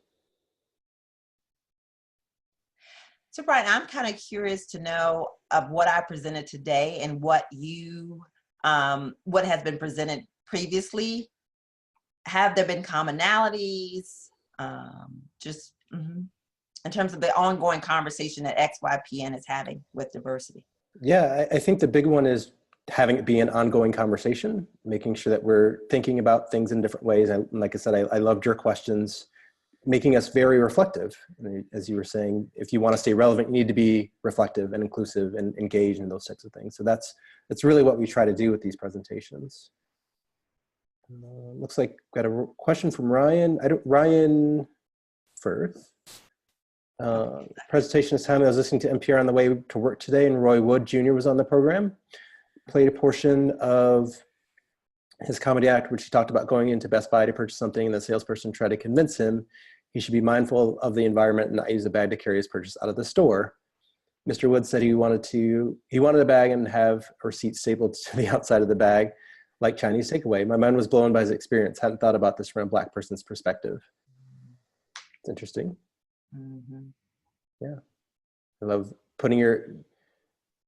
S2: So Brian, I'm kind of curious to know of what I presented today and what you, what has been presented previously. Have there been commonalities? In terms of the ongoing conversation that XYPN is having with diversity?
S3: Yeah, I think the big one is having it be an ongoing conversation, making sure that we're thinking about things in different ways. And like I said, I loved your questions, making us very reflective. As you were saying, if you want to stay relevant, you need to be reflective and inclusive and engaged in those types of things. So that's really what we try to do with these presentations. Looks like we got a question from Ryan. Ryan Firth. Presentation this time, I was listening to NPR on the way to work today, and Roy Wood Jr. was on the program. Played a portion of his comedy act, which he talked about going into Best Buy to purchase something, and the salesperson tried to convince him he should be mindful of the environment and not use a bag to carry his purchase out of the store. Mr. Wood said he wanted a bag and have a receipt stapled to the outside of the bag, like Chinese takeaway. My mind was blown by his experience. Hadn't thought about this from a Black person's perspective. It's interesting.
S2: Mm-hmm.
S3: Yeah, I love putting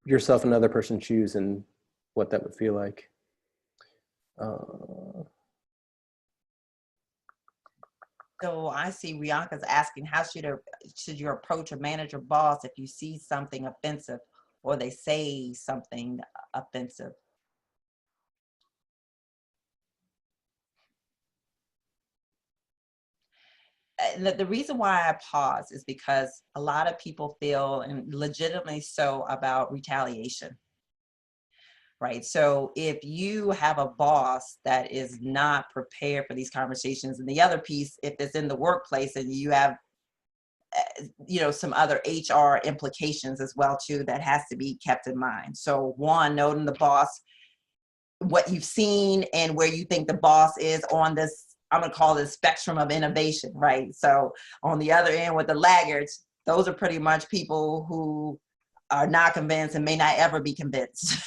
S3: yourself in another person's shoes and what that would feel like.
S2: So I see Rianka's asking, how should you approach a manager boss if you see something offensive or they say something offensive? The reason why I pause is because a lot of people feel, and legitimately so, about retaliation, right? So if you have a boss that is not prepared for these conversations, and the other piece, if it's in the workplace and you have, some other HR implications as well too, that has to be kept in mind. So one, noting the boss, what you've seen and where you think the boss is on this, I'm going to call it spectrum of innovation, right? So on the other end with the laggards, those are pretty much people who are not convinced and may not ever be convinced,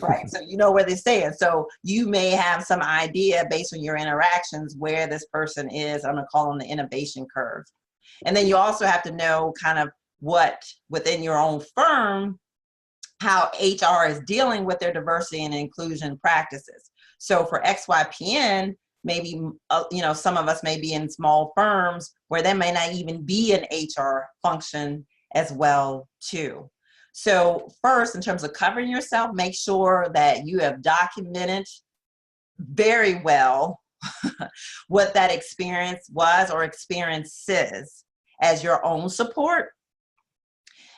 S2: right? So you know where they stand. So you may have some idea based on your interactions where this person is, I'm going to call them the innovation curve. And then you also have to know kind of what within your own firm, how HR is dealing with their diversity and inclusion practices. So for XYPN, maybe, some of us may be in small firms where there may not even be an HR function as well too. So first, in terms of covering yourself, make sure that you have documented very well what that experience was or experiences as your own support.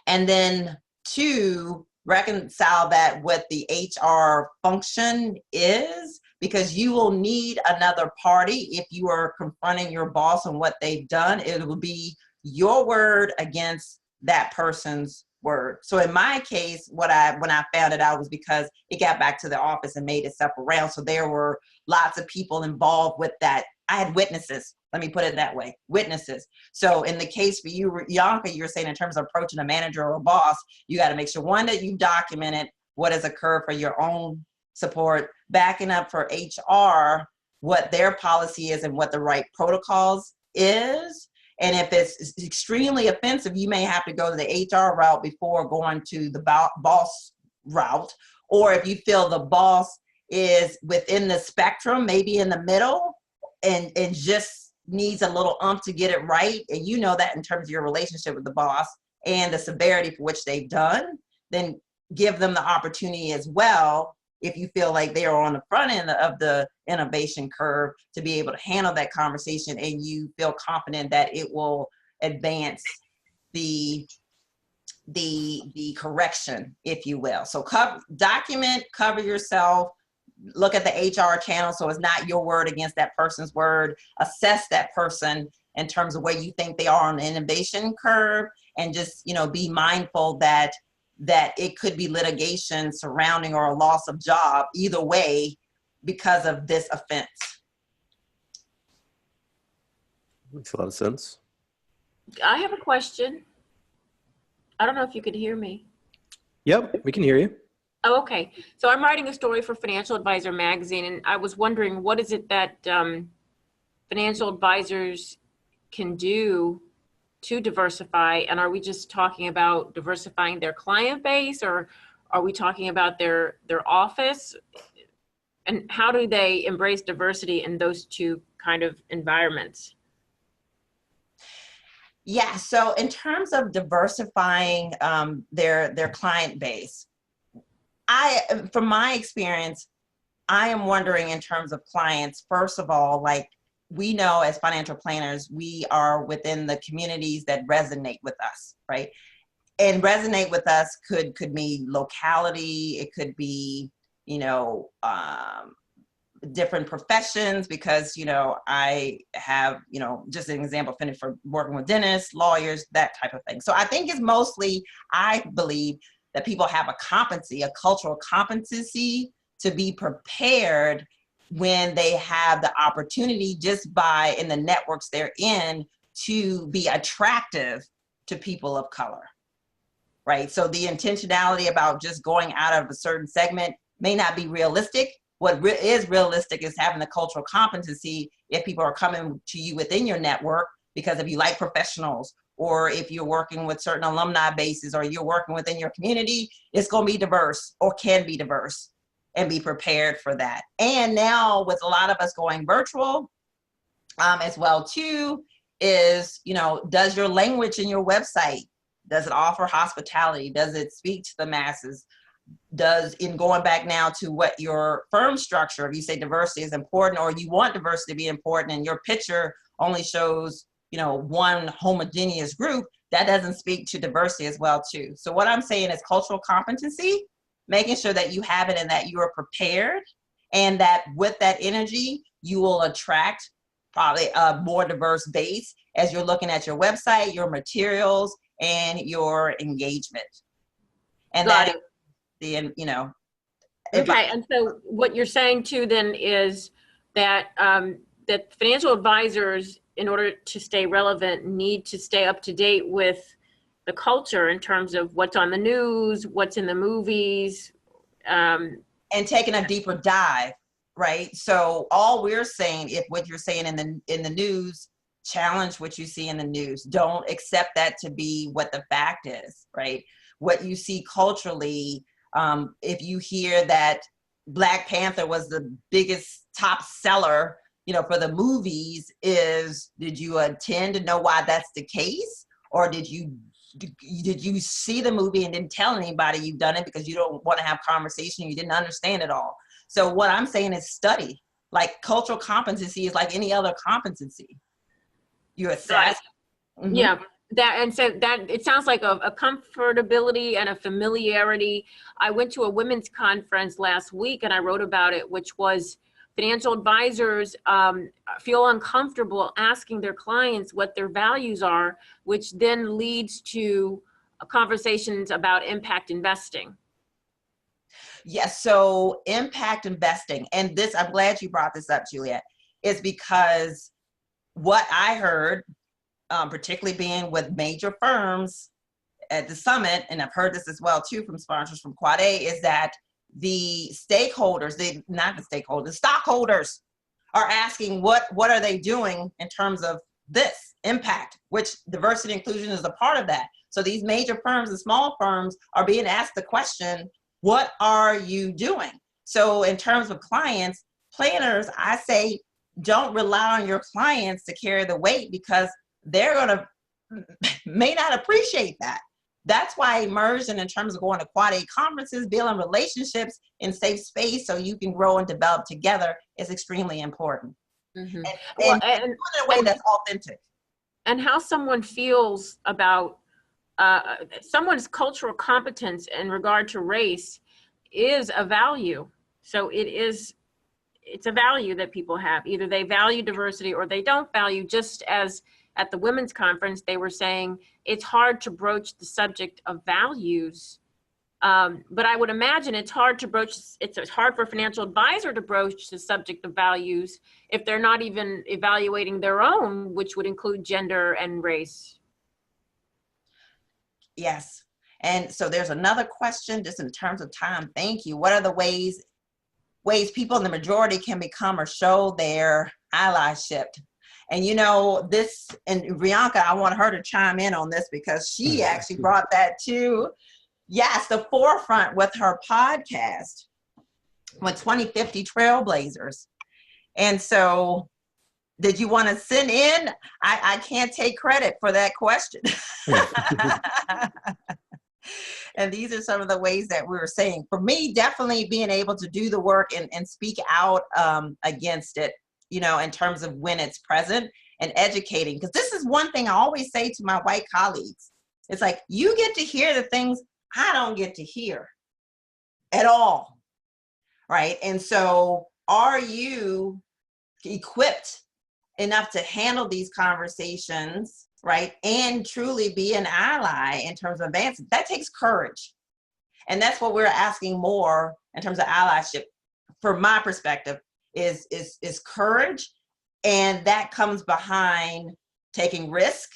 S2: And then two, reconcile that with the HR function is, because you will need another party if you are confronting your boss on what they've done. It will be your word against that person's word. So in my case, when I found it out was because it got back to the office and made itself around. So there were lots of people involved with that. I had witnesses. Let me put it that way, witnesses. So in the case for you, Rianka, you're saying in terms of approaching a manager or a boss, you got to make sure, one, that you've documented what has occurred for your own support, backing up for HR, what their policy is and what the right protocols is. And if it's extremely offensive, you may have to go to the HR route before going to the boss route. Or if you feel the boss is within the spectrum, maybe in the middle, and just needs a little to get it right, and you know that in terms of your relationship with the boss and the severity for which they've done, then give them the opportunity as well, if you feel like they are on the front end of the innovation curve, to be able to handle that conversation and you feel confident that it will advance the correction, if you will. So document, cover yourself, look at the HR channel, so it's not your word against that person's word. Assess that person in terms of where you think they are on the innovation curve, and just, you know, be mindful that it could be litigation surrounding or a loss of job either way because of this offense.
S3: Makes a lot of sense.
S4: I have a question. I don't know if you could hear me.
S3: Yep, we can hear you.
S4: Oh, okay. So I'm writing a story for Financial Advisor magazine, and I was wondering, what is it that financial advisors can do to diversify? And are we just talking about diversifying their client base, or are we talking about their office? And how do they embrace diversity in those two kind of environments?
S2: Yeah, so in terms of diversifying their client base, from my experience, I am wondering in terms of clients, first of all, like, we know as financial planners, we are within the communities that resonate with us, right? And resonate with us could mean locality, it could be, you know, different professions, because, you know, I have, you know, just an example, finished for working with dentists, lawyers, that type of thing. So I think it's mostly, I believe that people have a competency, a cultural competency to be prepared when they have the opportunity, just by in the networks they're in, to be attractive to people of color, right? So the intentionality about just going out of a certain segment may not be realistic. What is realistic is having the cultural competency if people are coming to you within your network, because if you like professionals, or if you're working with certain alumni bases, or you're working within your community, it's going to be diverse, or can be diverse, and be prepared for that. And now with a lot of us going virtual as well too, is, you know, does your language in your website, does it offer hospitality? Does it speak to the masses? Does, in going back now to what your firm structure, if you say diversity is important, or you want diversity to be important, and your picture only shows, you know, one homogeneous group, that doesn't speak to diversity as well too. So what I'm saying is cultural competency, making sure that you have it and that you are prepared, and that with that energy, you will attract probably a more diverse base as you're looking at your website, your materials, and your engagement. And
S4: Got
S2: that
S4: it.
S2: the, you know.
S4: Okay, and so what you're saying too then is that that financial advisors, in order to stay relevant, need to stay up to date with the culture in terms of what's on the news, what's in the movies.
S2: And taking a deeper dive, right? So all we're saying, if what you're saying in the news, challenge what you see in the news. Don't accept that to be what the fact is, right? What you see culturally, if you hear that Black Panther was the biggest top seller, you know, for the movies, did you attend to know why that's the case? Or did you see the movie and didn't tell anybody you've done it because you don't want to have conversation, you didn't understand it all? So what I'm saying is study. Like, cultural competency is like any other competency. You assess. Mm-hmm.
S4: Yeah, and so that it sounds like a comfortability and a familiarity. I went to a women's conference last week and I wrote about it, which was financial advisors feel uncomfortable asking their clients what their values are, which then leads to conversations about impact investing.
S2: Yes, so impact investing, and this, I'm glad you brought this up, Juliet, is because what I heard, particularly being with major firms at the summit, and I've heard this as well too from sponsors from Quad A, is that the stakeholders, the stockholders are asking what are they doing in terms of this impact, which diversity inclusion is a part of that. So these major firms and small firms are being asked the question, what are you doing? So in terms of clients, planners, I say, don't rely on your clients to carry the weight, because they're gonna may not appreciate that. That's why immersion in terms of going to Quad A conferences, building relationships in safe space so you can grow and develop together is extremely important.
S4: Mm-hmm.
S2: And doing it in a way that's authentic.
S4: And how someone feels about someone's cultural competence in regard to race is a value. So it's a value that people have. Either they value diversity or they don't value, just as at the women's conference, they were saying it's hard to broach the subject of values. But I would imagine it's hard for a financial advisor to broach the subject of values if they're not even evaluating their own, which would include gender and race.
S2: Yes. And so there's another question just in terms of time. Thank you. What are the ways people in the majority can become or show their allyship? And you know, this, and Bianca, I want her to chime in on this because she actually brought that to, yes, the forefront with her podcast with 2050 Trailblazers. And so did you want to send in? I can't take credit for that question. And these are some of the ways that we were saying. For me, definitely being able to do the work and speak out against it, you know, in terms of when it's present and educating. Because this is one thing I always say to my white colleagues. It's like, you get to hear the things I don't get to hear at all, right? And so are you equipped enough to handle these conversations, right? And truly be an ally in terms of advancing. That takes courage. And that's what we're asking more in terms of allyship, from my perspective, is courage. And that comes behind taking risk,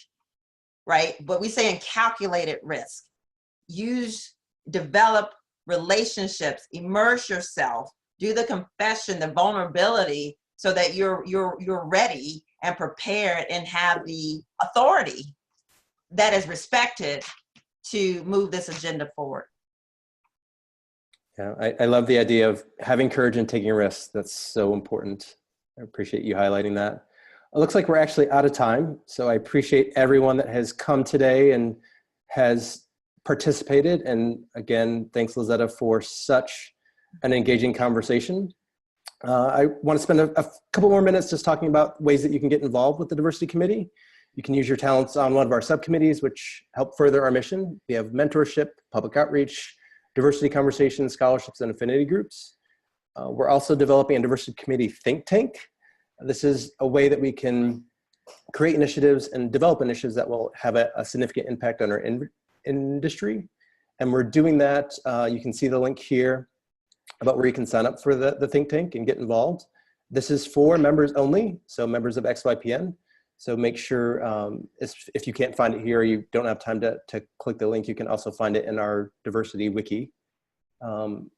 S2: right? But we say in calculated risk. Develop relationships, immerse yourself, do the confession, the vulnerability, so that you're ready and prepared and have the authority that is respected to move this agenda forward.
S3: Yeah, I love the idea of having courage and taking risks. That's so important. I appreciate you highlighting that. It looks like we're actually out of time. So I appreciate everyone that has come today and has participated. And again, thanks Lazetta for such an engaging conversation. I want to spend a couple more minutes just talking about ways that you can get involved with the Diversity Committee. You can use your talents on one of our subcommittees, which help further our mission. We have mentorship, public outreach, diversity conversations, scholarships, and affinity groups. We're also developing a Diversity Committee think tank. This is a way that we can create initiatives and develop initiatives that will have a significant impact on our industry. And we're doing that. You can see the link here about where you can sign up for the think tank and get involved. This is for members only, so members of XYPN. So make sure if you can't find it here, or you don't have time to click the link, you can also find it in our diversity wiki. And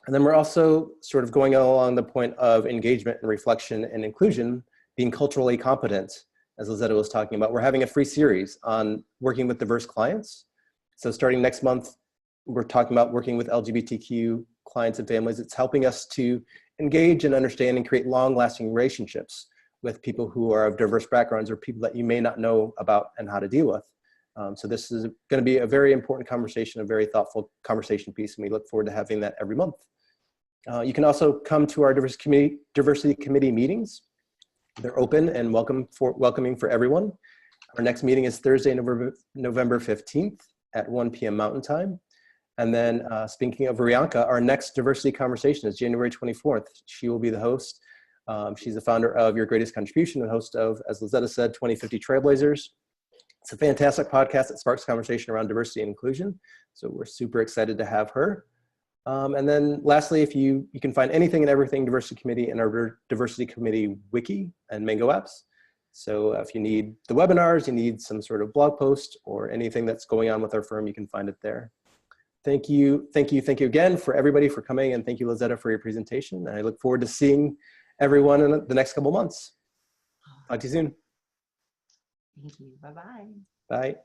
S3: then we're also sort of going along the point of engagement and reflection and inclusion, being culturally competent, as Lazetta was talking about. We're having a free series on working with diverse clients. So starting next month, we're talking about working with LGBTQ clients and families. It's helping us to engage and understand and create long-lasting relationships with people who are of diverse backgrounds or people that you may not know about and how to deal with. So this is going to be a very important conversation, a very thoughtful conversation piece, and we look forward to having that every month. You can also come to our diversity committee meetings. They're open and welcoming for everyone. Our next meeting is Thursday, November 15th at 1 p.m. Mountain Time. And then speaking of Rianka, our next diversity conversation is January 24th. She will be the host. She's the founder of Your Greatest Contribution and host of, as Lazetta said, 2050 Trailblazers. It's a fantastic podcast that sparks conversation around diversity and inclusion. So we're super excited to have her. And then lastly, if you can find anything and everything Diversity Committee in our Diversity Committee wiki and Mango apps. So if you need the webinars, you need some sort of blog post or anything that's going on with our firm, you can find it there. Thank you again for everybody for coming, and thank you, Lazetta, for your presentation. And I look forward to seeing everyone in the next couple months. Talk to you soon.
S2: Thank you. Bye-bye.
S3: Bye.